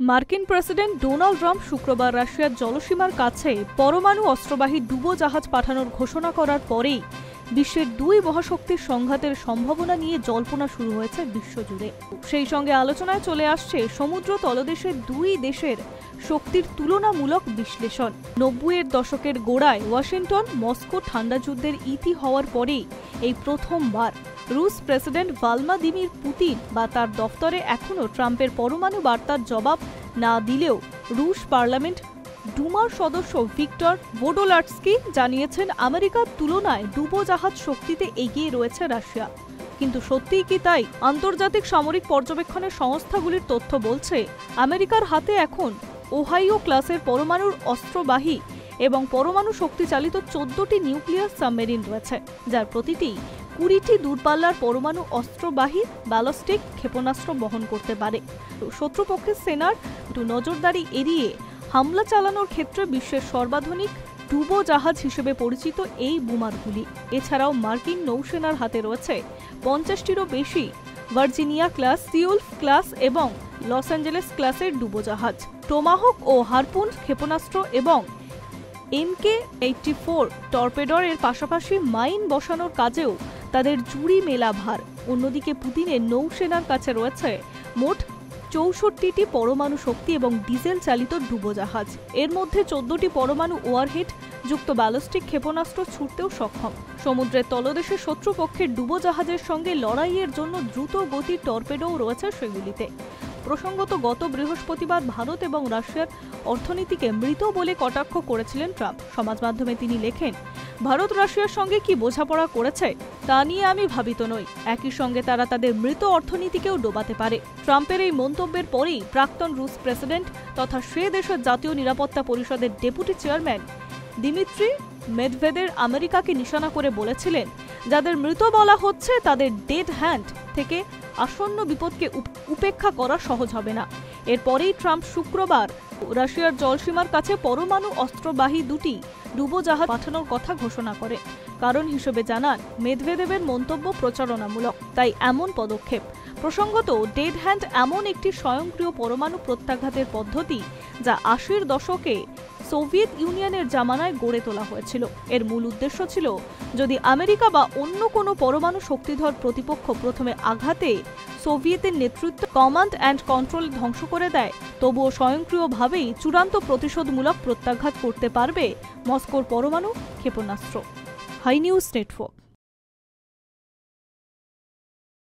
মার্কিন president Donald Trump শুক্রবার রাশিয়ার জলসীমার কাছে পরমাণু অস্ত্রবাহী ডুবোজাহাজ পাঠানোর ঘোষণা করার পরেই বিশ্বের দুই মহাশক্তির সংঘাতের সম্ভাবনা নিয়ে জল্পনা শুরু হয়েছে বিশ্বজুড়ে। সেই সঙ্গে আলোচনায় চলে আসছে সমুদ্র তলদেশের দুই দেশের শক্তির তুলনামূলক বিশ্লেষণ। ৯০-এর দশকের গোড়ায় ওয়াশিংটন মস্কো ঠান্ডা যুদ্ধের ইতি হওয়ার পরেই এই প্রথমবার রুশ প্রেসিডেন্ট ভ্লাদিমির পুতিন বা তার দফতরে এখনও ট্রাম্পের পরমাণু বার্তার জবাব না দিলেও রুশ পার্লামেন্ট ডুমার সদস্য ভিক্টর ভোডোলাটস্কি জানিয়েছেন আমেরিকার তুলনায় ডুবোজাহাজ শক্তিতে এগিয়ে রয়েছে রাশিয়া। কিন্তু সত্যিই কি তাই? আন্তর্জাতিক সামরিক পর্যবেক্ষণের সংস্থাগুলির তথ্য বলছে আমেরিকার হাতে এখন ওহাইও ক্লাসের পরমাণুর অস্ত্রবাহী এবং পরমাণু শক্তিচালিত ১৪টি নিউক্লিয়ার সাবমেরিন রয়েছে, যার প্রতিটি ২০টি দূরপাল্লার পরমাণু অস্ত্রবাহী ব্যালিস্টিক ক্ষেপণাস্ত্র বহন করতে পারে। শত্রুপক্ষের সেনার নজরদারি এড়িয়ে হামলা চালানোর ক্ষেত্রে বিশ্বের সর্বাধুনিক ডুবোজাহাজ হিসেবে পরিচিত এই বোমারগুলি। এছাড়াও মার্কিন নৌসেনার হাতে রয়েছে ৫০টিরও বেশি ভার্জিনিয়া ক্লাস, সিউলফ ক্লাস এবং লস অ্যাঞ্জেলেস ক্লাসের ডুবোজাহাজ। টোমাহক ও হারপুন ক্ষেপণাস্ত্র এবং MK-84 টর্পেডর এর পাশাপাশি মাইন বসানোর কাজেও তাদের জুড়ি মেলা ভার। অন্যদিকে পুতিনের নৌসেনার কাছে রয়েছে মোট ৬৪টি পরমাণু শক্তি এবং ডিজেল চালিত ডুবোজাহাজ। এর মধ্যে ১৪টি পরমাণু ওয়ারহেড যুক্ত ব্যালিস্টিক ক্ষেপণাস্ত্র ছুটতেও সক্ষম। সমুদ্রের তলদেশে শত্রুপক্ষের ডুবোজাহাজের সঙ্গে লড়াইয়ের জন্য দ্রুত গতির টর্পেডোও রয়েছে সেগুলিতে। প্রসঙ্গত, গত বৃহস্পতিবার ভারত এবং রাশিয়ার অর্থনীতিকে মৃত বলে কটাক্ষ করেছিলেন ট্রাম্প। সমাজ মাধ্যমে তিনি লেখেন, ভারত রাশিয়ার সঙ্গে কি বোঝাপড়া করেছে তা নিয়ে আমি ভাবিত নই। একই সঙ্গে তারা তাদের মৃত অর্থনীতিকেও ডোবাতে পারে। ট্রাম্পের এই মন্তব্যের পরেই প্রাক্তন রুশ প্রেসিডেন্ট তথা সে দেশের জাতীয় নিরাপত্তা পরিষদের ডেপুটি চেয়ারম্যান দিমিত্রি মেদভেদেভ আমেরিকাকে নিশানা করে বলেছিলেন, যাদের মৃত বলা হচ্ছে তাদের ডেড হ্যান্ড থেকে আসন্ন বিপদকে উপেক্ষা করা সহজ হবে না। এরপরেই ট্রাম্প শুক্রবার রাশিয়ার জলসীমার কাছে পরমাণু অস্ত্রবাহী দুটি ডুবোজাহাজ পাঠানোর কথা ঘোষণা করে। কারণ হিসেবে জানান, মেদভেদেবের মন্তব্য প্রচারণামূলক, তাই এমন পদক্ষেপ। প্রসঙ্গত, ডেড হ্যান্ড এমন একটি স্বয়ংক্রিয় পরমাণু প্রত্যাঘাতের পদ্ধতি যা ৮০-এর দশকে সোভিয়েত ইউনিয়নের জামানায় গড়ে তোলা হয়েছিল। এর মূল উদ্দেশ্য ছিল, যদি আমেরিকা বা অন্য কোনো পরমাণু শক্তিধর প্রতিপক্ষ প্রথমে আঘাতে সোভিয়েতের নেতৃত্ব কমান্ড অ্যান্ড কন্ট্রোল ধ্বংস করে দেয়, তবুও স্বয়ংক্রিয়ভাবেই চূড়ান্ত প্রতিশোধমূলক প্রত্যাঘাত করতে পারবে মস্কোর পরমাণু ক্ষেপণাস্ত্র। High news network.